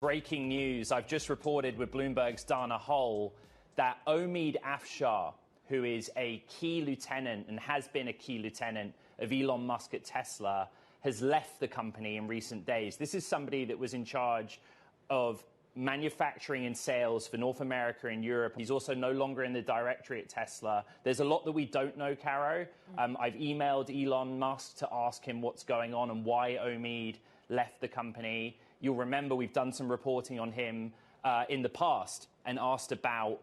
Breaking news. I've just reported with Bloomberg's Dana Hole that Omid Afshar, who is a key lieutenant and has been a key lieutenant of Elon Musk at Tesla, has left the company in recent days. This is somebody that was in charge of manufacturing and sales for North America and Europe. He's also no longer in the directory at Tesla. There's a lot that we don't know, Caro. I've emailed Elon Musk to ask him what's going on and why Omid left the company. You'll remember we've done some reporting on him in the past and asked about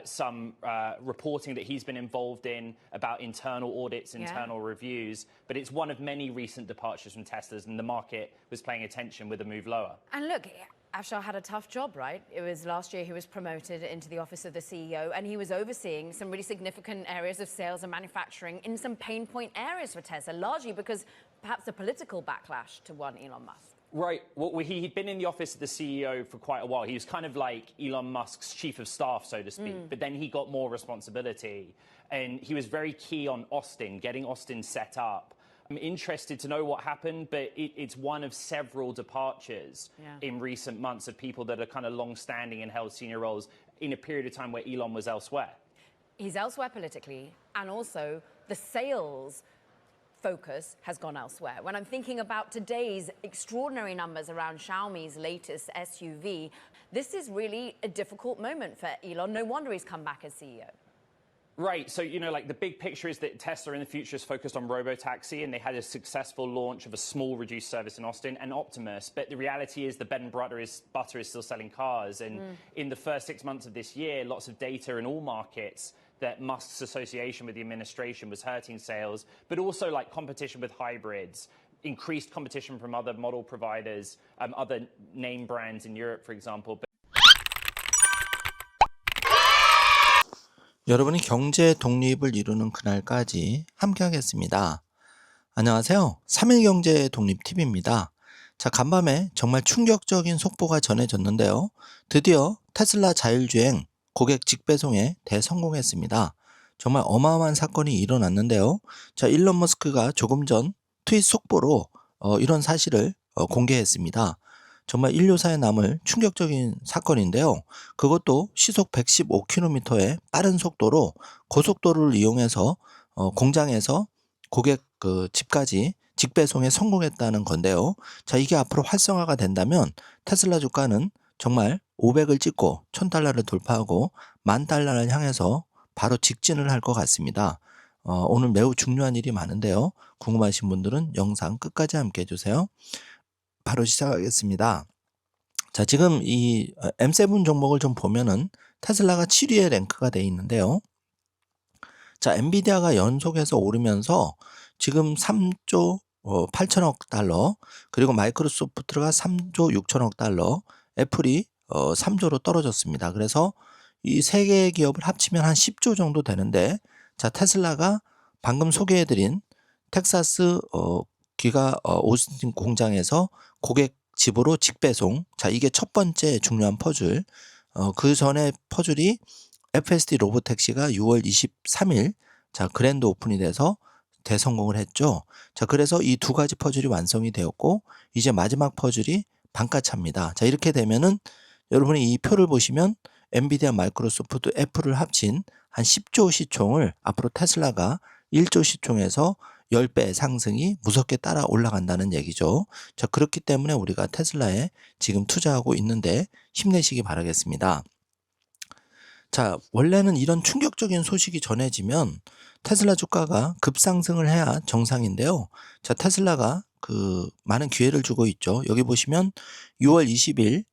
some reporting that he's been involved in about internal audits, internal reviews. But it's one of many recent departures from Teslas, and the market was paying attention with a move lower. And look, Afshar had a tough job, right? It was last year he was promoted into the office of the CEO, and he was overseeing some really significant areas of sales and manufacturing in some pain point areas for Tesla, largely because perhaps a political backlash to one Elon Musk. Right. Well, he'd been in the office of the CEO for quite a while. He was kind of like Elon Musk's chief of staff, so to speak. But then he got more responsibility. And he was very key on Austin, getting Austin set up. I'm interested to know what happened, but it's one of several departures in recent months of people that are kind of long-standing and held senior roles in a period of time where Elon was elsewhere. He's elsewhere politically, and also the sales focus has gone elsewhere. When I'm thinking about today's extraordinary numbers around Xiaomi's latest SUV, this is really a difficult moment for Elon. No wonder he's come back as CEO. Right. So, you know, like the big picture is that Tesla in the future is focused on robotaxi, and they had a successful launch of a small reduced service in Austin and Optimus. But the reality is the bread and butter is still selling cars. And in the first 6 months of this year, lots of data in all markets that Musk's association with the administration was hurting sales, but also like competition with hybrids, increased competition from other model providers, other name brands in Europe, for example. 여러분이 경제 독립을 이루는 그날까지 함께하겠습니다. 안녕하세요. 3일 경제 독립 TV입니다. 자, 간밤에 정말 충격적인 속보가 전해졌는데요. 드디어 테슬라 자율주행 고객 직배송에 대성공했습니다. 정말 어마어마한 사건이 일어났는데요. 자, 일론 머스크가 조금 전 트윗 속보로 이런 사실을 공개했습니다. 정말 인류사에 남을 충격적인 사건인데요. 그것도 시속 115km의 빠른 속도로 고속도로를 이용해서 공장에서 고객 집까지 직배송에 성공했다는 건데요. 자, 이게 앞으로 활성화가 된다면 테슬라 주가는 정말 500을 찍고 1000달러를 돌파하고 10,000달러를 향해서 바로 직진을 할 것 같습니다. 오늘 매우 중요한 일이 많은데요. 궁금하신 분들은 영상 끝까지 함께 해주세요. 바로 시작하겠습니다. 자, 지금 이 M7 종목을 좀 보면은 테슬라가 7위에 랭크가 되어 있는데요. 자, 엔비디아가 연속해서 오르면서 지금 3조 8천억 달러, 그리고 마이크로소프트가 3조 6천억 달러, 애플이 3조로 떨어졌습니다. 그래서 이 세 개의 기업을 합치면 한 10조 정도 되는데, 자, 테슬라가 방금 소개해드린 텍사스 기가 오스틴 공장에서 고객 집으로 직배송. 자, 이게 첫 번째 중요한 퍼즐. 그 전에 퍼즐이 FSD 로보택시가 6월 23일 자, 그랜드 오픈이 돼서 대성공을 했죠. 자, 그래서 이 두 가지 퍼즐이 완성이 되었고, 이제 마지막 퍼즐이 반가차입니다. 자, 이렇게 되면은 여러분이 이 표를 보시면 엔비디아, 마이크로소프트, 애플을 합친 한 10조 시총을 앞으로 테슬라가 1조 시총에서 10배 상승이 무섭게 따라 올라간다는 얘기죠. 자, 그렇기 때문에 우리가 테슬라에 지금 투자하고 있는데 힘내시기 바라겠습니다. 자, 원래는 이런 충격적인 소식이 전해지면 테슬라 주가가 급상승을 해야 정상인데요. 자, 테슬라가 많은 기회를 주고 있죠. 여기 보시면 6월 20일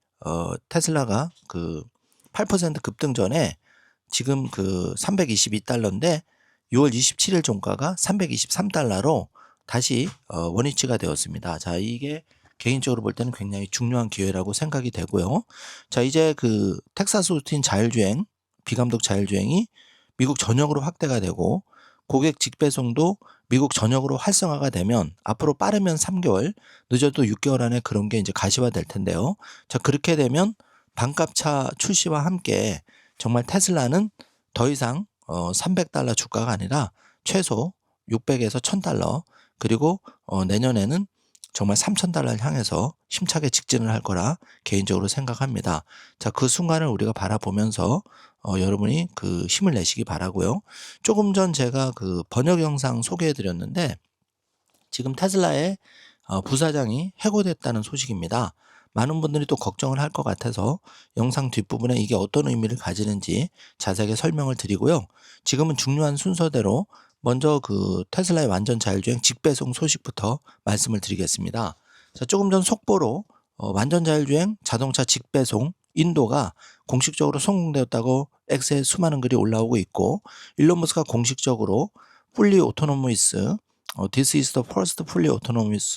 테슬라가 8% 급등 전에 지금 322달러인데 6월 27일 종가가 323달러로 다시 원위치가 되었습니다. 자, 이게 개인적으로 볼 때는 굉장히 중요한 기회라고 생각이 되고요. 자, 이제 텍사스 오스틴 자율주행, 비감독 자율주행이 미국 전역으로 확대가 되고, 고객 직배송도 미국 전역으로 활성화가 되면 앞으로 빠르면 3개월, 늦어도 6개월 안에 그런 게 이제 가시화될 텐데요. 자, 그렇게 되면 반값차 출시와 함께 정말 테슬라는 더 이상 300달러 주가가 아니라 최소 600에서 1000달러, 그리고 내년에는 정말 3,000달러를 향해서 힘차게 직진을 할 거라 개인적으로 생각합니다. 자, 그 순간을 우리가 바라보면서 여러분이 그 힘을 내시기 바라고요. 조금 전 제가 그 번역 영상 소개해 드렸는데 지금 테슬라의 부사장이 해고됐다는 소식입니다. 많은 분들이 또 걱정을 할 것 같아서 영상 뒷부분에 이게 어떤 의미를 가지는지 자세하게 설명을 드리고요. 지금은 중요한 순서대로 먼저 그 테슬라의 완전 자율주행 직배송 소식부터 말씀을 드리겠습니다. 자, 조금 전 속보로 완전 자율주행 자동차 직배송 인도가 공식적으로 성공되었다고 X에 수많은 글이 올라오고 있고, 일론 머스크가 공식적으로 fully autonomous this is the first fully autonomous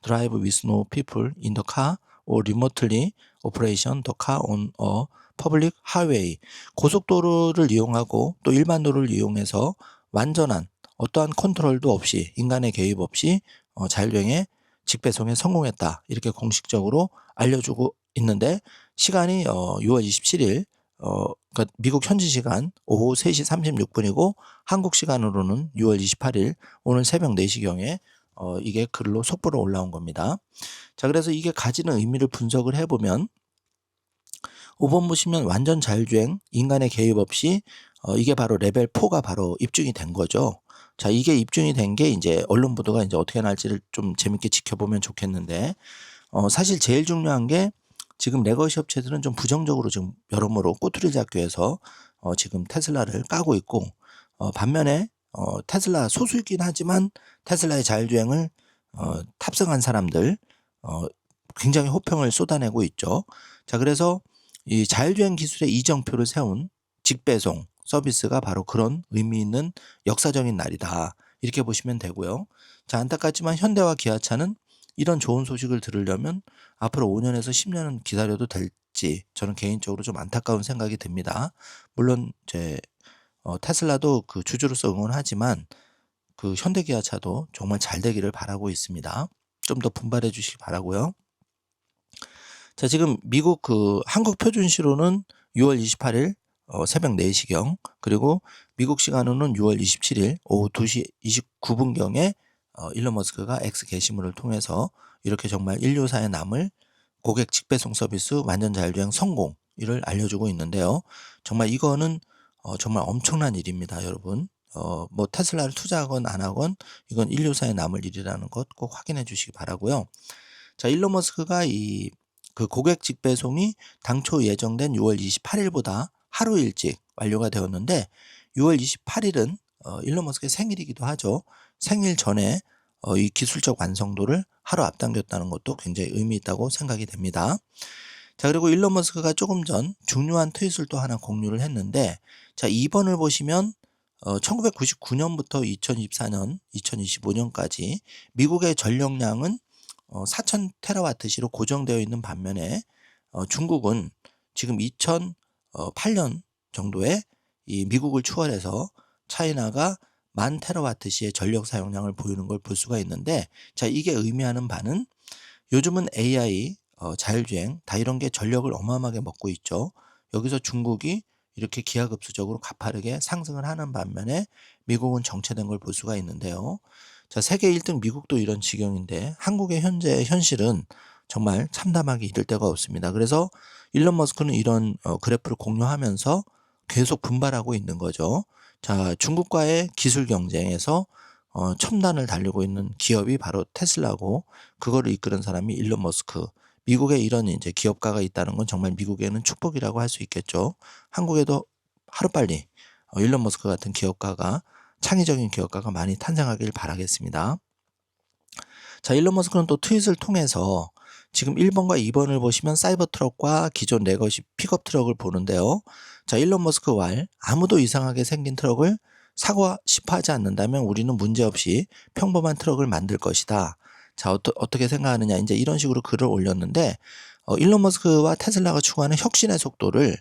drive with no people in the car or remotely operation the car on a public highway, 고속도로를 이용하고 또 일반 도로를 이용해서 완전한 어떠한 컨트롤도 없이 인간의 개입 없이 자율주행의 직배송에 성공했다, 이렇게 공식적으로 알려주고 있는데, 시간이 6월 27일 그러니까 미국 현지 시간 오후 3시 36분이고 한국 시간으로는 6월 28일 오늘 새벽 4시경에 이게 글로 속보로 올라온 겁니다. 자, 그래서 이게 가지는 의미를 분석을 해보면 5번 보시면 완전 자율주행 인간의 개입 없이 이게 바로 레벨 4가 바로 입증이 된 거죠. 자, 이게 입증이 된 게 이제 언론 보도가 이제 어떻게 날지를 좀 재밌게 지켜보면 좋겠는데, 사실 제일 중요한 게 지금 레거시 업체들은 좀 부정적으로 지금 여러모로 꼬투리를 잡기 위해서 지금 테슬라를 까고 있고, 반면에 테슬라 소수이긴 하지만 테슬라의 자율주행을 탑승한 사람들 굉장히 호평을 쏟아내고 있죠. 자, 그래서 이 자율주행 기술의 이정표를 세운 직배송 서비스가 바로 그런 의미 있는 역사적인 날이다, 이렇게 보시면 되고요. 자, 안타깝지만 현대와 기아차는 이런 좋은 소식을 들으려면 앞으로 5년에서 10년은 기다려도 될지 저는 개인적으로 좀 안타까운 생각이 듭니다. 물론 제 테슬라도 그 주주로서 응원하지만 그 현대기아차도 정말 잘 되기를 바라고 있습니다. 좀 더 분발해 주시기 바라고요. 자, 지금 미국 그 한국 표준시로는 6월 28일 새벽 4시경, 그리고 미국 시간으로는 6월 27일 오후 2시 29분경에 일론 머스크가 X 게시물을 통해서 이렇게 정말 인류사에 남을 고객 직배송 서비스 완전 자율주행 성공, 이를 알려주고 있는데요. 정말 이거는 정말 엄청난 일입니다, 여러분. 뭐 테슬라를 투자하건 안 하건 이건 인류사에 남을 일이라는 것 꼭 확인해 주시기 바라고요. 자, 일론 머스크가 이 그 고객 직배송이 당초 예정된 6월 28일보다 하루 일찍 완료가 되었는데, 6월 28일은 일론 머스크의 생일이기도 하죠. 생일 전에 이 기술적 완성도를 하루 앞당겼다는 것도 굉장히 의미 있다고 생각이 됩니다. 자, 그리고 일론 머스크가 조금 전 중요한 트윗을 또 하나 공유를 했는데, 자, 2번을 보시면 1999년부터 2024년, 2025년까지 미국의 전력량은 4,000테라와트시로 고정되어 있는 반면에 중국은 지금 2008년 정도에 이 미국을 추월해서 차이나가 10,000테라와트시의 전력 사용량을 보이는 걸 볼 수가 있는데, 자, 이게 의미하는 바는 요즘은 AI, 자율주행 다 이런 게 전력을 어마어마하게 먹고 있죠. 여기서 중국이 이렇게 기하급수적으로 가파르게 상승을 하는 반면에 미국은 정체된 걸 볼 수가 있는데요. 자, 세계 1등 미국도 이런 지경인데 한국의 현재 현실은 정말 참담하게 이를 데가 없습니다. 그래서 일론 머스크는 이런 그래프를 공유하면서 계속 분발하고 있는 거죠. 자, 중국과의 기술 경쟁에서 첨단을 달리고 있는 기업이 바로 테슬라고, 그거를 이끄는 사람이 일론 머스크. 미국에 이런 이제 기업가가 있다는 건 정말 미국에는 축복이라고 할 수 있겠죠. 한국에도 하루빨리 일론 머스크 같은 기업가가, 창의적인 기업가가 많이 탄생하길 바라겠습니다. 자, 일론 머스크는 또 트윗을 통해서 지금 1번과 2번을 보시면 사이버 트럭과 기존 레거시 픽업 트럭을 보는데요. 자, 일론 머스크 말, 아무도 이상하게 생긴 트럭을 사고 싶어 하지 않는다면 우리는 문제없이 평범한 트럭을 만들 것이다. 자, 어떻게 생각하느냐, 이제 이런 식으로 글을 올렸는데, 일론 머스크와 테슬라가 추구하는 혁신의 속도를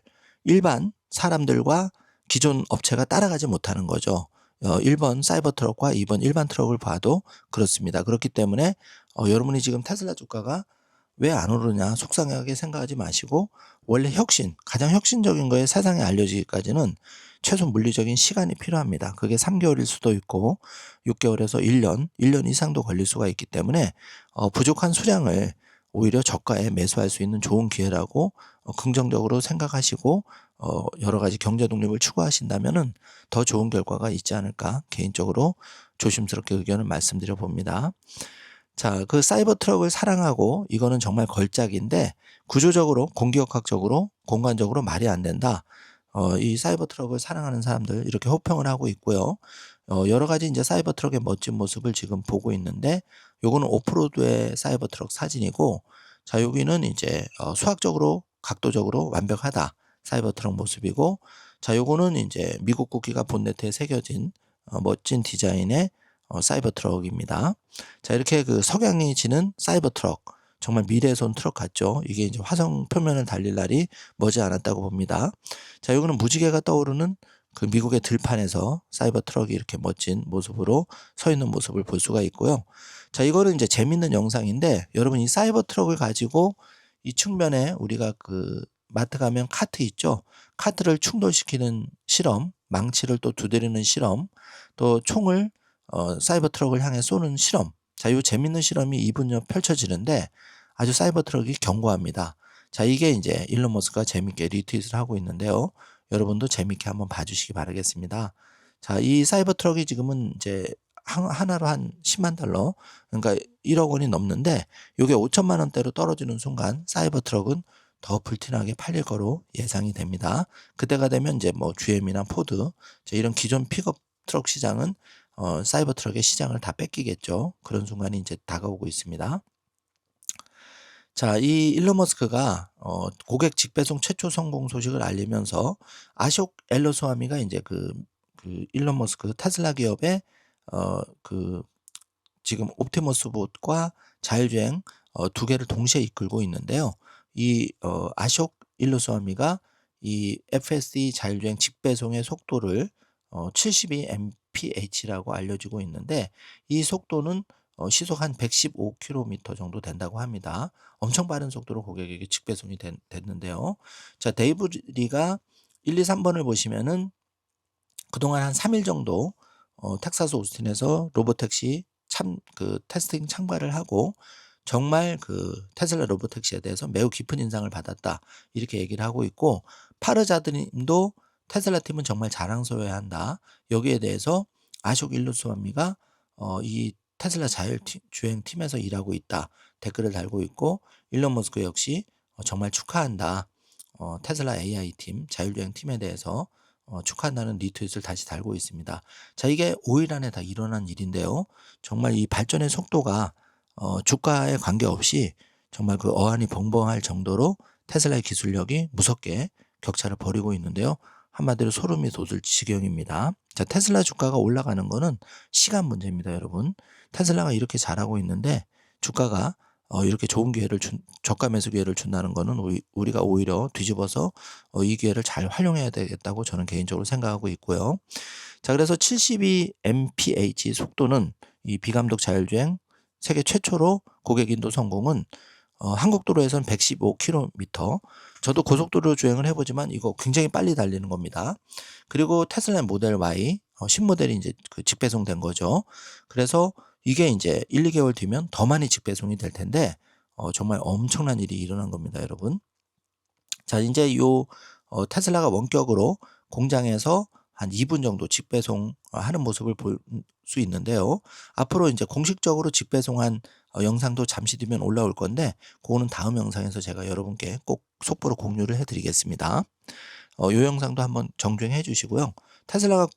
일반 사람들과 기존 업체가 따라가지 못하는 거죠. 1번 사이버 트럭과 2번 일반 트럭을 봐도 그렇습니다. 그렇기 때문에 여러분이 지금 테슬라 주가가 왜 안 오르냐 속상하게 생각하지 마시고, 원래 혁신, 가장 혁신적인 거에 세상에 알려지기까지는 최소 물리적인 시간이 필요합니다. 그게 3개월일 수도 있고 6개월에서 1년 이상도 걸릴 수가 있기 때문에 부족한 수량을 오히려 저가에 매수할 수 있는 좋은 기회라고 긍정적으로 생각하시고 여러 가지 경제 독립을 추구하신다면은 더 좋은 결과가 있지 않을까 개인적으로 조심스럽게 의견을 말씀드려 봅니다. 자, 그 사이버 트럭을 사랑하고 이거는 정말 걸작인데 구조적으로, 공기역학적으로, 공간적으로 말이 안 된다. 이 사이버 트럭을 사랑하는 사람들 이렇게 호평을 하고 있고요. 여러 가지 이제 사이버 트럭의 멋진 모습을 지금 보고 있는데 요거는 오프로드의 사이버 트럭 사진이고 자, 여기는 이제 수학적으로, 각도적으로 완벽하다. 사이버 트럭 모습이고 자, 요거는 이제 미국 국기가 본네트에 새겨진 멋진 디자인의 사이버 트럭입니다. 자, 이렇게 그 석양이 지는 사이버 트럭. 정말 미래에서 온 트럭 같죠? 이게 이제 화성 표면을 달릴 날이 머지 않았다고 봅니다. 자, 여기는 무지개가 떠오르는 그 미국의 들판에서 사이버 트럭이 이렇게 멋진 모습으로 서 있는 모습을 볼 수가 있고요. 자, 이거는 이제 재밌는 영상인데 여러분 이 사이버 트럭을 가지고 이 측면에 우리가 그 마트 가면 카트 있죠? 카트를 충돌시키는 실험, 망치를 또 두드리는 실험, 또 총을 사이버 트럭을 향해 쏘는 실험. 자, 이 재밌는 실험이 2분여 펼쳐지는데 아주 사이버 트럭이 견고합니다. 자, 이게 이제 일론 머스크가 재밌게 리트윗을 하고 있는데요. 여러분도 재밌게 한번 봐주시기 바라겠습니다. 자, 이 사이버 트럭이 지금은 이제 하나로 한 10만 달러, 그러니까 1억 원이 넘는데 이게 5천만 원대로 떨어지는 순간 사이버 트럭은 더 불티나게 팔릴 거로 예상이 됩니다. 그때가 되면 이제 뭐 GM이나 포드, 이런 기존 픽업 트럭 시장은 사이버 트럭의 시장을 다 뺏기겠죠. 그런 순간이 이제 다가오고 있습니다. 자, 이 일론 머스크가 고객 직배송 최초 성공 소식을 알리면서 아숍 엘러스와미가 이제 그 일론 머스크 테슬라 기업의 지금 옵티머스 봇과 자율주행 두 개를 동시에 이끌고 있는데요. 이 아숍 일러스와미가 이 FSD 자율주행 직배송의 속도를 72mph라고 알려지고 있는데 이 속도는 시속 한 115km 정도 된다고 합니다. 엄청 빠른 속도로 고객에게 직배송이 됐는데요. 자, 데이브 리가 1, 2, 3번을 보시면은 그동안 한 3일 정도 텍사스 오스틴에서 로보택시 테스팅 참가를 하고 정말 그 테슬라 로보택시에 대해서 매우 깊은 인상을 받았다. 이렇게 얘기를 하고 있고 파르자드님도 테슬라 팀은 정말 자랑스러워야 한다. 여기에 대해서 아숍 일러스와미가 이 테슬라 자율주행 팀에서 일하고 있다. 댓글을 달고 있고 일론 머스크 역시 정말 축하한다. 테슬라 AI 팀, 자율주행 팀에 대해서 축하한다는 리트윗을 다시 달고 있습니다. 자, 이게 5일 안에 다 일어난 일인데요. 정말 이 발전의 속도가 주가에 관계없이 정말 그 어안이 벙벙할 정도로 테슬라의 기술력이 무섭게 격차를 벌이고 있는데요. 한마디로 소름이 돋을 지경입니다. 자, 테슬라 주가가 올라가는 거는 시간 문제입니다, 여러분. 테슬라가 이렇게 잘하고 있는데 주가가 이렇게 좋은 기회를 저가 매수 기회를 준다는 거는 우리가 오히려 뒤집어서 이 기회를 잘 활용해야 되겠다고 저는 개인적으로 생각하고 있고요. 자, 그래서 72mph 속도는 이 비감독 자율주행 세계 최초로 고객 인도 성공은 한국 도로에서는 115km. 저도 고속도로 주행을 해보지만 이거 굉장히 빨리 달리는 겁니다. 그리고 테슬라 모델 Y 신모델이 이제 그 직배송된 거죠. 그래서 이게 이제 1, 2개월 뒤면 더 많이 직배송이 될 텐데 정말 엄청난 일이 일어난 겁니다, 여러분. 자, 이제 요 테슬라가 원격으로 공장에서 한 2분 정도 직배송 하는 모습을 볼 수 있는데요. 앞으로 이제 공식적으로 직배송한 영상도 잠시 뒤면 올라올 건데 그거는 다음 영상에서 제가 여러분께 꼭 속보로 공유를 해드리겠습니다. 요 영상도 한번 정주행해 주시고요. 테슬라가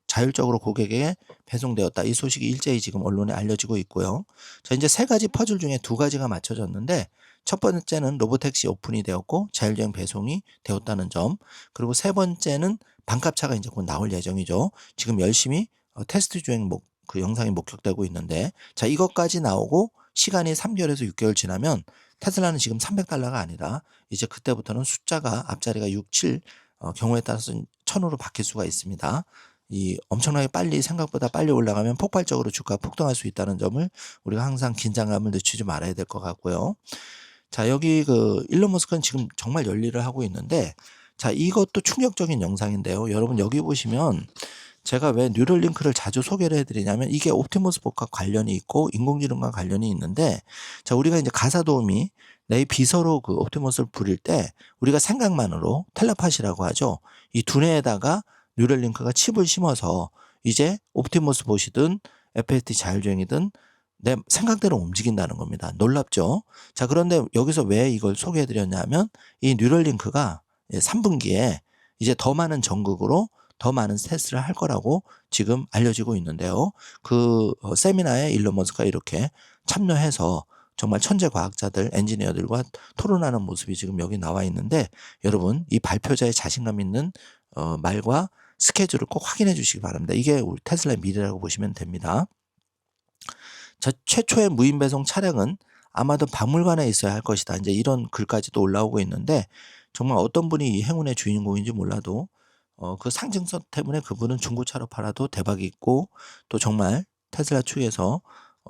자율적으로 고객에게 배송되었다. 이 소식이 일제히 지금 언론에 알려지고 있고요. 자, 이제 세 가지 퍼즐 중에 두 가지가 맞춰졌는데 첫 번째는 로보택시 오픈이 되었고 자율주행 배송이 되었다는 점, 그리고 세 번째는 반값차가 이제 곧 나올 예정이죠. 지금 열심히 테스트 주행 그 영상이 목격되고 있는데 자, 이것까지 나오고 시간이 3개월에서 6개월 지나면 테슬라는 지금 $300가 아니라 이제 그때부터는 숫자가 앞자리가 6, 7 경우에 따라서 1000으로 바뀔 수가 있습니다. 이 엄청나게 빨리 생각보다 빨리 올라가면 폭발적으로 주가가 폭등할 수 있다는 점을 우리가 항상 긴장감을 늦추지 말아야 될 것 같고요. 자, 여기 그 일론 머스크는 지금 정말 열일을 하고 있는데 자, 이것도 충격적인 영상인데요. 여러분 여기 보시면 제가 왜 뉴럴링크를 자주 소개를 해드리냐면 이게 옵티머스 봇과 관련이 있고 인공지능과 관련이 있는데, 자, 우리가 이제 가사 도우미 내 비서로 그 옵티머스를 부릴 때 우리가 생각만으로 텔레파시라고 하죠. 이 두뇌에다가 뉴럴링크가 칩을 심어서 이제 옵티머스 봇이든 FSD 자율주행이든 내 생각대로 움직인다는 겁니다. 놀랍죠? 자, 그런데 여기서 왜 이걸 소개해드렸냐면 이 뉴럴링크가 3분기에 이제 더 많은 전극으로 더 많은 테스트를 할 거라고 지금 알려지고 있는데요. 그 세미나에 일론 머스크가 이렇게 참여해서 정말 천재 과학자들, 엔지니어들과 토론하는 모습이 지금 여기 나와 있는데, 여러분 이 발표자의 자신감 있는 말과 스케줄을 꼭 확인해 주시기 바랍니다. 이게 우리 테슬라의 미래라고 보시면 됩니다. 자, 최초의 무인 배송 차량은 아마도 박물관에 있어야 할 것이다. 이제 이런 글까지도 올라오고 있는데, 정말 어떤 분이 이 행운의 주인공인지 몰라도 그 상징성 때문에 그분은 중고차로 팔아도 대박이 있고, 또 정말 테슬라 측에서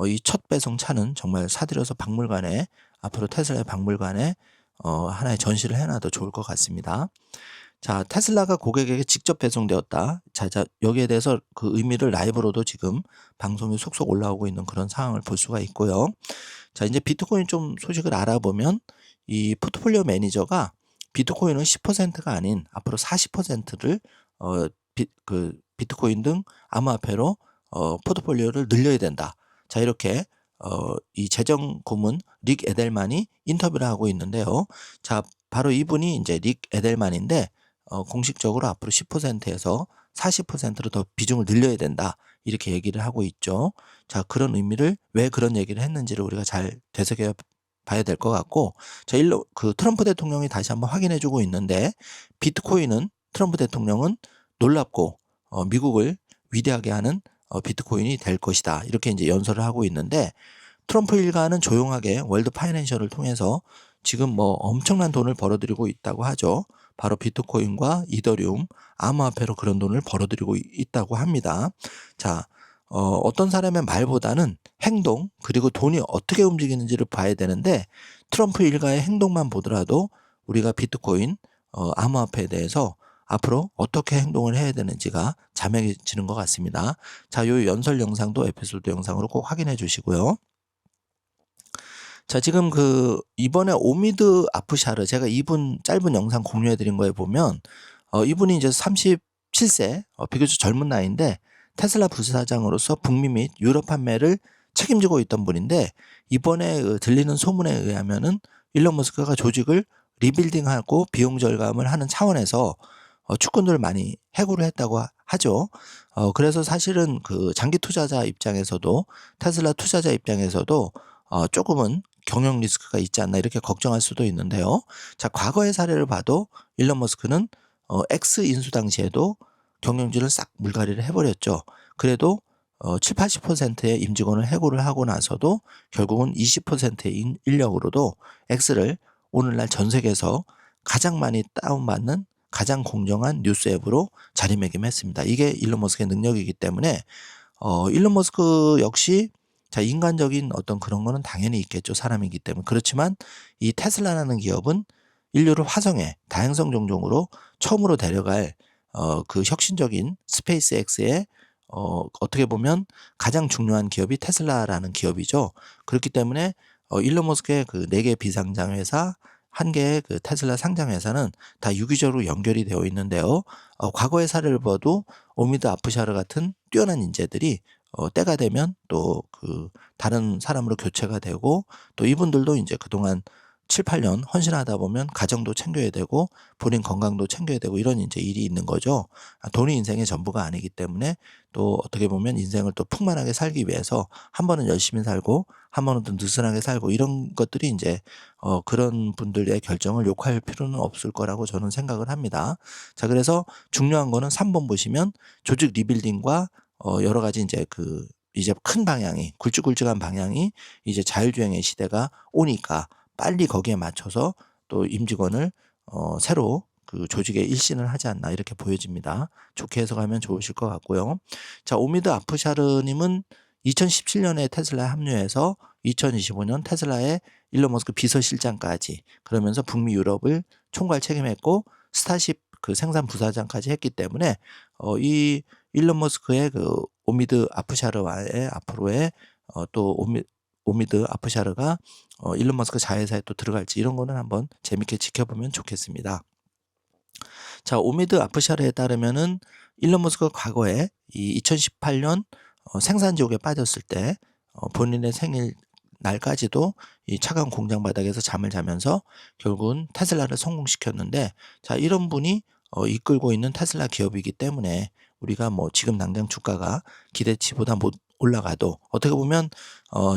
이 첫 배송 차는 정말 사들여서 박물관에, 앞으로 테슬라의 박물관에 하나의 전시를 해놔도 좋을 것 같습니다. 자, 테슬라가 고객에게 직접 배송되었다. 자, 여기에 대해서 그 의미를 라이브로도 지금 방송이 속속 올라오고 있는 그런 상황을 볼 수가 있고요. 자, 이제 비트코인 좀 소식을 알아보면 이 포트폴리오 매니저가 비트코인은 10%가 아닌 앞으로 40%를 비트코인 등 암호화폐로 포트폴리오를 늘려야 된다. 자, 이렇게 이 재정 고문 릭 에델만이 인터뷰를 하고 있는데요. 자, 바로 이분이 이제 릭 에델만인데 공식적으로 앞으로 10%에서 40%로 더 비중을 늘려야 된다. 이렇게 얘기를 하고 있죠. 자, 그런 의미를 왜 그런 얘기를 했는지를 우리가 잘 되새겨 봐야 될 것 같고, 자, 트럼프 대통령이 다시 한번 확인해 주고 있는데, 비트코인은 트럼프 대통령은 놀랍고 미국을 위대하게 하는 비트코인이 될 것이다. 이렇게 이제 연설을 하고 있는데, 트럼프 일가는 조용하게 월드 파이낸셜을 통해서 지금 뭐 엄청난 돈을 벌어들이고 있다고 하죠. 바로 비트코인과 이더리움, 암호화폐로 그런 돈을 벌어들이고 있다고 합니다. 자, 어떤 사람의 말보다는 행동, 그리고 돈이 어떻게 움직이는지를 봐야 되는데, 트럼프 일가의 행동만 보더라도 우리가 비트코인, 암호화폐에 대해서 앞으로 어떻게 행동을 해야 되는지가 자명해지는 것 같습니다. 자, 요 연설 영상도 에피소드 영상으로 꼭 확인해 주시고요. 자, 지금 이번에 오미드 아프샤르, 제가 이분 짧은 영상 공유해 드린 거에 보면 이분이 이제 37세, 비교적 젊은 나이인데 테슬라 부사장으로서 북미 및 유럽 판매를 책임지고 있던 분인데, 이번에 들리는 소문에 의하면은 일론 머스크가 조직을 리빌딩하고 비용 절감을 하는 차원에서 축꾼들을 많이 해고를 했다고 하죠. 그래서 사실은 그 장기 투자자 입장에서도, 테슬라 투자자 입장에서도 조금은 경영 리스크가 있지 않나 이렇게 걱정할 수도 있는데요. 자, 과거의 사례를 봐도 일론 머스크는 X 인수 당시에도 경영진을 싹 물갈이를 해버렸죠. 그래도 70~80%의 임직원을 해고를 하고 나서도 결국은 20%의 인력으로도 X를 오늘날 전 세계에서 가장 많이 다운받는 가장 공정한 뉴스 앱으로 자리매김했습니다. 이게 일론 머스크의 능력이기 때문에 일론 머스크 역시 자, 인간적인 어떤 그런 거는 당연히 있겠죠. 사람이기 때문에. 그렇지만 이 테슬라라는 기업은 인류를 화성에 다행성 종종으로 처음으로 데려갈 그 혁신적인 스페이스X의 어떻게 보면 가장 중요한 기업이 테슬라라는 기업이죠. 그렇기 때문에 일론 머스크의 그 4개 비상장 회사, 1개의 그 테슬라 상장 회사는 다 유기적으로 연결이 되어 있는데요. 과거의 사례를 봐도 오미드 아프샤르 같은 뛰어난 인재들이 때가 되면 또 그 다른 사람으로 교체가 되고, 또 이분들도 이제 그동안 7~8년 헌신하다 보면 가정도 챙겨야 되고 본인 건강도 챙겨야 되고 이런 이제 일이 있는 거죠. 돈이 인생의 전부가 아니기 때문에 또 어떻게 보면 인생을 또 풍만하게 살기 위해서 한 번은 열심히 살고 한 번은 또 느슨하게 살고 이런 것들이 이제 그런 분들의 결정을 욕할 필요는 없을 거라고 저는 생각을 합니다. 자, 그래서 중요한 거는 3번 보시면 조직 리빌딩과 여러 가지 이제 큰 방향이 굵직굵직한 방향이 이제 자율주행의 시대가 오니까 빨리 거기에 맞춰서 또 임직원을 새로 그 조직에 일신을 하지 않나 이렇게 보여집니다. 좋게 해석하면 좋으실 것 같고요. 자, 오미드 아프샤르님은 2017년에 테슬라에 합류해서 2025년 테슬라의 일론 머스크 비서실장까지, 그러면서 북미 유럽을 총괄 책임했고 스타쉽 그 생산 부사장까지 했기 때문에 이 일론 머스크의 그 오미드 아프샤르와의 앞으로의 또 오미드 아프샤르가 일론 머스크 자회사에 또 들어갈지 이런 거는 한번 재밌게 지켜보면 좋겠습니다. 자, 오미드 아프샤르에 따르면은 일론 머스크가 과거에 이 2018년 생산 지옥에 빠졌을 때 본인의 생일 날까지도 이 차가운 공장 바닥에서 잠을 자면서 결국은 테슬라를 성공시켰는데, 자, 이런 분이 이끌고 있는 테슬라 기업이기 때문에 우리가 뭐 지금 당장 주가가 기대치보다 못 올라가도 어떻게 보면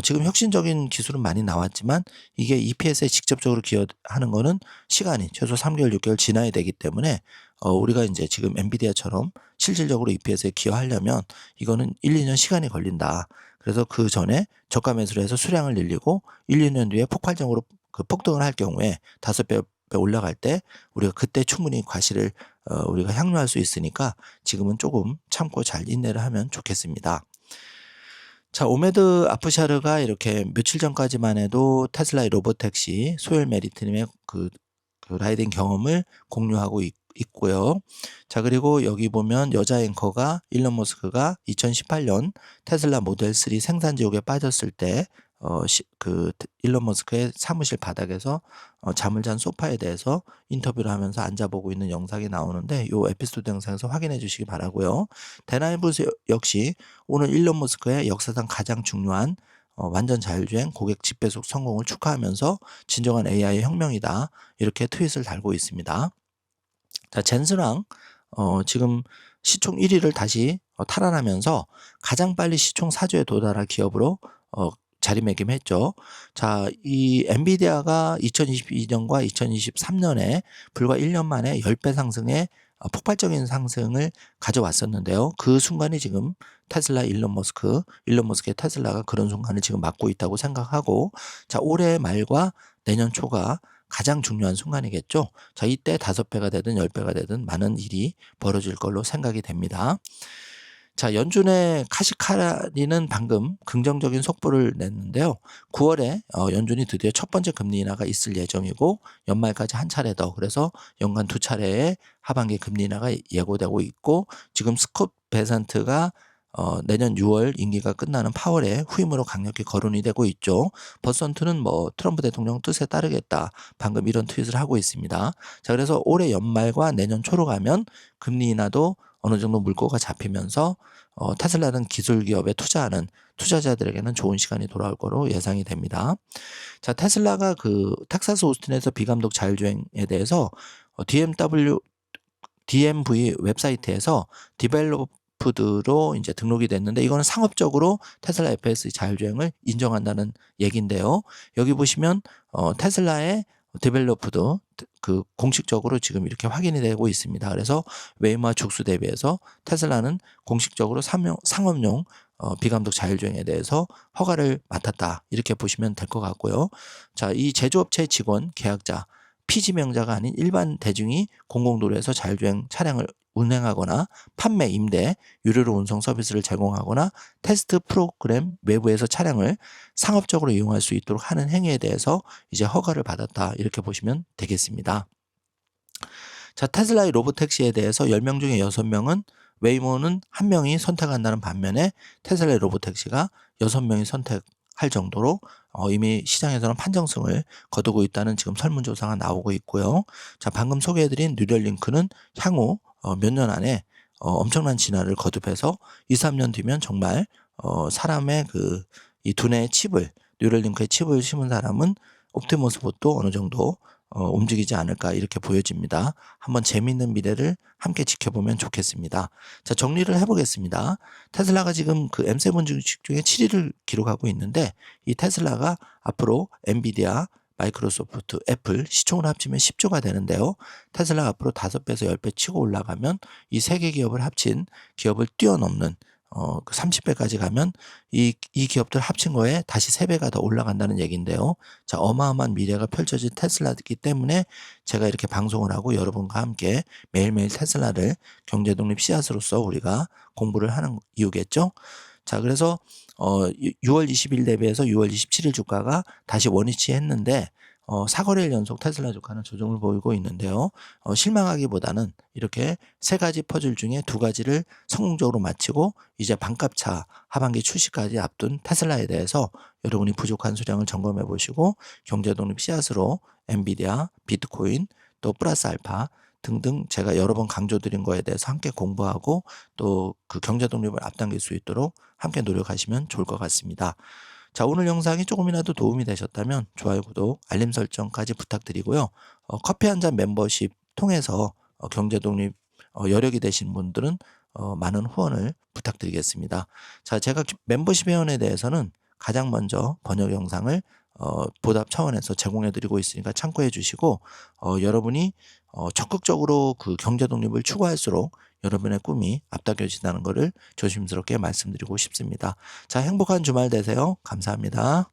지금 혁신적인 기술은 많이 나왔지만 이게 EPS에 직접적으로 기여하는 거는 시간이 최소 3개월, 6개월 지나야 되기 때문에 우리가 이제 지금 엔비디아처럼 실질적으로 EPS에 기여하려면 이거는 1, 2년 시간이 걸린다. 그래서 그 전에 저가 매수를 해서 수량을 늘리고 1, 2년 뒤에 폭발적으로 그 폭등을 할 경우에 5배 올라갈 때 우리가 그때 충분히 과실을 우리가 향유할 수 있으니까 지금은 조금 참고 잘 인내를 하면 좋겠습니다. 자, 오메드 아프샤르가 이렇게 며칠 전까지만 해도 테슬라의 로보택시 소열 메리트님의 그 라이딩 경험을 공유하고 있고요. 자, 그리고 여기 보면 여자 앵커가 일론 머스크가 2018년 테슬라 모델 3 생산 지옥에 빠졌을 때 일론 머스크의 사무실 바닥에서 잠을 잔 소파에 대해서 인터뷰를 하면서 앉아보고 있는 영상이 나오는데 이 에피소드 영상에서 확인해 주시기 바라고요. 대나이브 역시 오늘 일론 머스크의 역사상 가장 중요한 완전 자율주행 고객 집배속 성공을 축하하면서 진정한 AI 혁명이다 이렇게 트윗을 달고 있습니다. 자, 젠스랑 지금 시총 1위를 다시 탈환하면서 가장 빨리 시총 4조에 도달할 기업으로 자리매김했죠. 자, 이 엔비디아가 2022년과 2023년에 불과 1년 만에 10배 상승의 폭발적인 상승을 가져왔었는데요. 그 순간이 지금 테슬라 일론 머스크의 테슬라가 그런 순간을 지금 맞고 있다고 생각하고, 자, 올해 말과 내년 초가 가장 중요한 순간이겠죠. 자, 이때 5배가 되든 10배가 되든 많은 일이 벌어질 걸로 생각이 됩니다. 자, 연준의 카시카리는 방금 긍정적인 속보를 냈는데요. 9월에 연준이 드디어 첫 번째 금리 인하가 있을 예정이고 연말까지 한 차례 더, 그래서 연간 2차례의 하반기 금리 인하가 예고되고 있고, 지금 스콧 베산트가 내년 6월 임기가 끝나는 8월에 후임으로 강력히 거론이 되고 있죠. 버선트는 뭐 트럼프 대통령 뜻에 따르겠다 방금 이런 트윗을 하고 있습니다. 자, 그래서 올해 연말과 내년 초로 가면 금리 인하도 어느 정도 물꼬가 잡히면서 테슬라는 기술 기업에 투자하는 투자자들에게는 좋은 시간이 돌아올 거로 예상이 됩니다. 자, 테슬라가 그 텍사스 오스틴에서 비감독 자율주행에 대해서 DMV 웹사이트에서 디벨로프드로 이제 등록이 됐는데, 이거는 상업적으로 테슬라 FS 자율주행을 인정한다는 얘기인데요. 여기 보시면 테슬라의 디벨로프드 그 공식적으로 지금 이렇게 확인이 되고 있습니다. 그래서 웨이모와 죽수 대비해서 테슬라는 공식적으로 상업용 비감독 자율주행에 대해서 허가를 맡았다 이렇게 보시면 될 것 같고요. 자, 이 제조업체 직원, 계약자, 피지명자가 아닌 일반 대중이 공공도로에서 자율주행 차량을 운행하거나 판매, 임대, 유료로 운송 서비스를 제공하거나 테스트 프로그램 외부에서 차량을 상업적으로 이용할 수 있도록 하는 행위에 대해서 이제 허가를 받았다 이렇게 보시면 되겠습니다. 자, 테슬라의 로보택시에 대해서 10명 중에 6명은 웨이모는 1명이 선택한다는 반면에 테슬라의 로보택시가 6명이 선택할 정도로 이미 시장에서는 판정성을 거두고 있다는 지금 설문조사가 나오고 있고요. 자, 방금 소개해드린 뉴럴링크는 향후 몇 년 안에 엄청난 진화를 거듭해서 2, 3년 뒤면 정말 사람의 이 두뇌의 칩을, 뉴럴링크의 칩을 심은 사람은 옵티머스 봇도 어느 정도 움직이지 않을까 이렇게 보여집니다. 한번 재미있는 미래를 함께 지켜보면 좋겠습니다. 자, 정리를 해보겠습니다. 테슬라가 지금 그 M7 주식 중에 7위를 기록하고 있는데, 이 테슬라가 앞으로 엔비디아, 마이크로소프트, 애플 시총을 합치면 10조가 되는데요. 테슬라가 앞으로 5배에서 10배 치고 올라가면 이 3개 기업을 합친 기업을 뛰어넘는 30배까지 가면 이 기업들 합친 거에 다시 3배가 더 올라간다는 얘기인데요. 자, 어마어마한 미래가 펼쳐질 테슬라이기 때문에 제가 이렇게 방송을 하고 여러분과 함께 매일매일 테슬라를 경제독립 씨앗으로서 우리가 공부를 하는 이유겠죠. 자, 그래서 6월 20일 대비해서 6월 27일 주가가 다시 원위치 했는데 4거래일 연속 테슬라 주가는 조정을 보이고 있는데요. 실망하기보다는 이렇게 세 가지 퍼즐 중에 두 가지를 성공적으로 마치고 이제 반값차 하반기 출시까지 앞둔 테슬라에 대해서 여러분이 부족한 수량을 점검해 보시고 경제독립 씨앗으로 엔비디아, 비트코인, 또 플러스 알파 등등 제가 여러 번 강조드린 거에 대해서 함께 공부하고 또 그 경제독립을 앞당길 수 있도록 함께 노력하시면 좋을 것 같습니다. 자, 오늘 영상이 조금이라도 도움이 되셨다면 좋아요, 구독, 알림 설정까지 부탁드리고요. 커피 한 잔 멤버십 통해서 경제독립 여력이 되신 분들은 많은 후원을 부탁드리겠습니다. 자, 제가 멤버십 회원에 대해서는 가장 먼저 번역 영상을 보답 차원에서 제공해 드리고 있으니까 참고해 주시고 여러분이 적극적으로 그 경제 독립을 추구할수록 여러분의 꿈이 앞당겨진다는 것을 조심스럽게 말씀드리고 싶습니다. 자, 행복한 주말 되세요. 감사합니다.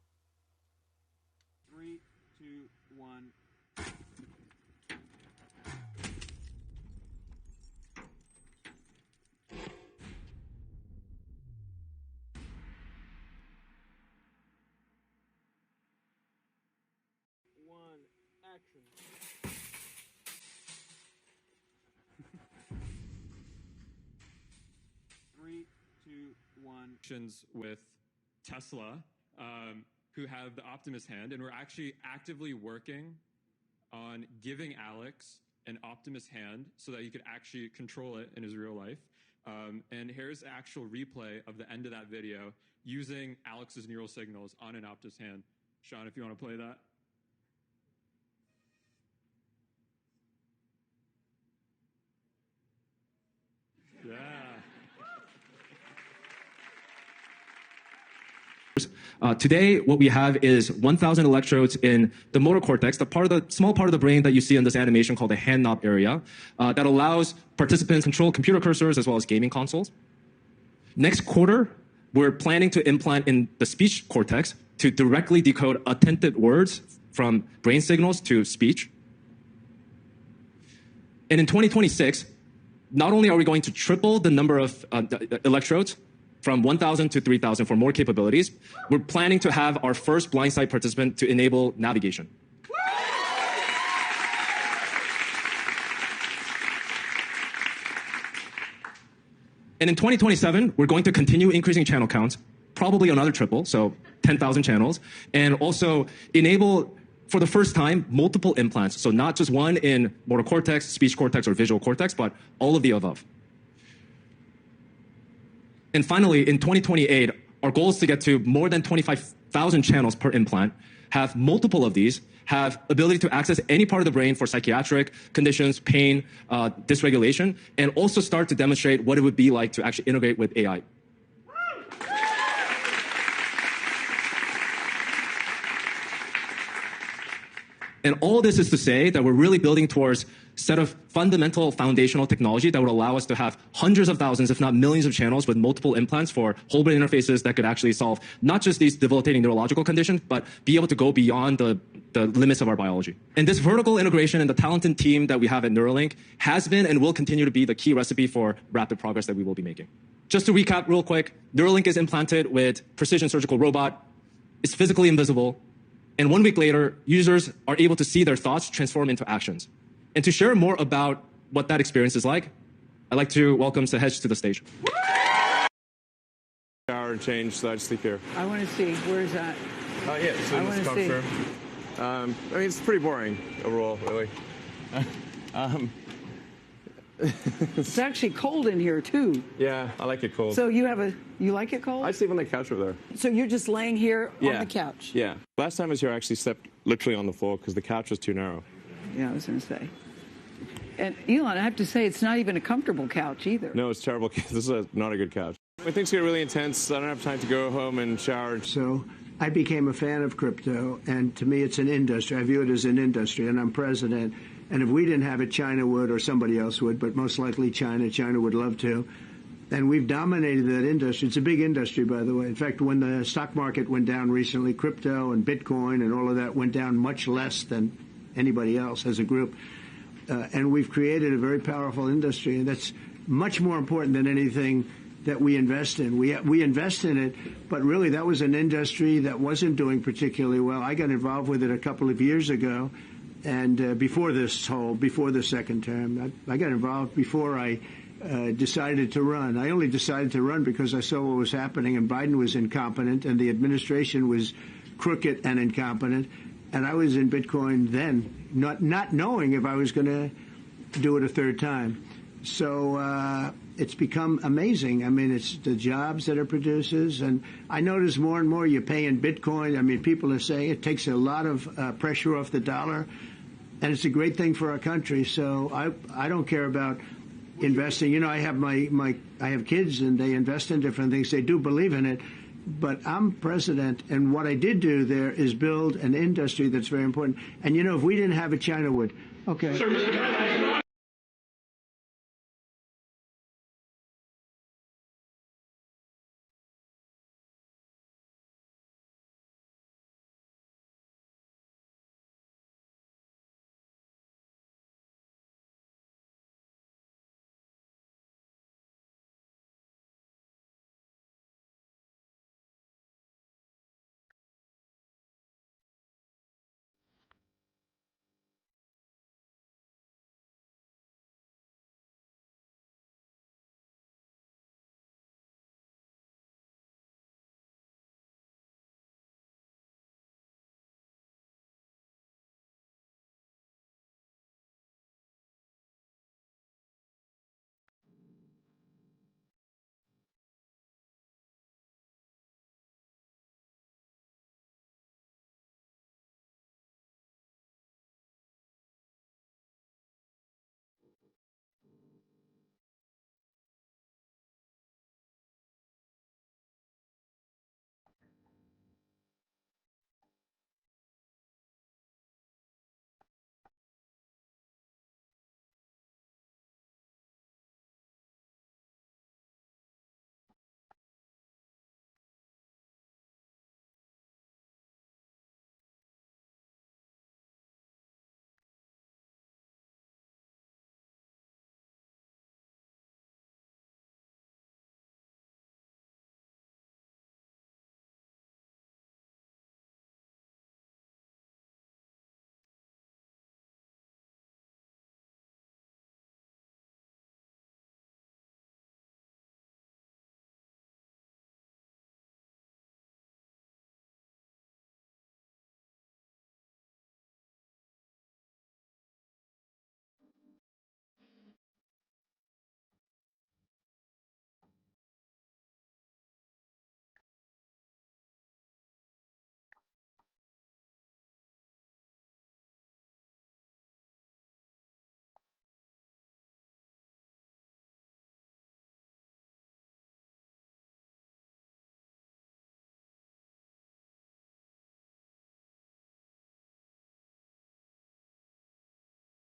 With Tesla, who have the Optimus hand, and we're actually actively working on giving Alex an Optimus hand so that he could actually control it in his real life. And here's the actual replay of the end of that video using Alex's neural signals on an Optimus hand. Sean, if you want to play that. Yeah. Today, what we have is 1,000 electrodes in the motor cortex, the small part of the brain that you see in this animation called the hand knob area, that allows participants to control computer cursors as well as gaming consoles. Next quarter, we're planning to implant in the speech cortex to directly decode attempted words from brain signals to speech. And in 2026, not only are we going to triple the number of electrodes, from 1,000 to 3,000 for more capabilities, we're planning to have our first blindside participant to enable navigation. And in 2027, we're going to continue increasing channel counts, probably another triple, so 10,000 channels, and also enable, for the first time, multiple implants. So not just one in motor cortex, speech cortex, or visual cortex, but all of the above. And finally, in 2028, our goal is to get to more than 25,000 channels per implant, have multiple of these, have ability to access any part of the brain for psychiatric conditions, pain, dysregulation, and also start to demonstrate what it would be like to actually integrate with AI. And all this is to say that we're really building towards a set of fundamental foundational technology that would allow us to have hundreds of thousands, if not millions of channels with multiple implants for whole brain interfaces that could actually solve not just these debilitating neurological conditions, but be able to go beyond the limits of our biology. And this vertical integration and the talented team that we have at Neuralink has been and will continue to be the key recipe for rapid progress that we will be making. Just to recap real quick, Neuralink is implanted with precision surgical robot. It's physically invisible. And 1 week later, users are able to see their thoughts transform into actions. And to share more about what that experience is like, I'd like to welcome Sahej to the stage. Shower and change, so I just sleep here. I want to see. Where is that? Yeah, so I in wanna this see. room. I mean, it's pretty boring overall, really. It's actually cold in here too. Yeah, I like it cold. So you like it cold? I sleep on the couch over there. So you're just laying here Yeah. on the couch? Yeah. Last time I was here, I actually slept literally on the floor because the couch was too narrow. Yeah, I was going to say. And Elon, I have to say, it's not even a comfortable couch either. No, it's terrible. This is not a good couch. When things get really intense, I don't have time to go home and shower. So I became a fan of crypto, and to me it's an industry. I view it as an industry, and I'm president. And if we didn't have it, China would, or somebody else would, but most likely China. China would love to. And we've dominated that industry. It's a big industry, by the way. In fact, when the stock market went down recently, crypto and Bitcoin and all of that went down much less than anybody else as a group. And we've created a very powerful industry, and that's much more important than anything that we invest in. We invest in it, but really that was an industry that wasn't doing particularly well. I got involved with it a couple of years ago, and before the second term. I got involved before I decided to run. I only decided to run because I saw what was happening, and Biden was incompetent, and the administration was crooked and incompetent, and I was in Bitcoin then, not knowing if I was going to do it a third time. So it's become amazing. I mean, it's the jobs that it produces, and I notice more and more you pay in Bitcoin. I mean, people are saying it takes a lot of pressure off the dollar, and it's a great thing for our country. So I don't care about investing. You know, I have I have kids, and they invest in different things. They do believe in it. But I'm president, and what I did do there is build an industry that's very important. And, you know, if we didn't have it, China would. Okay.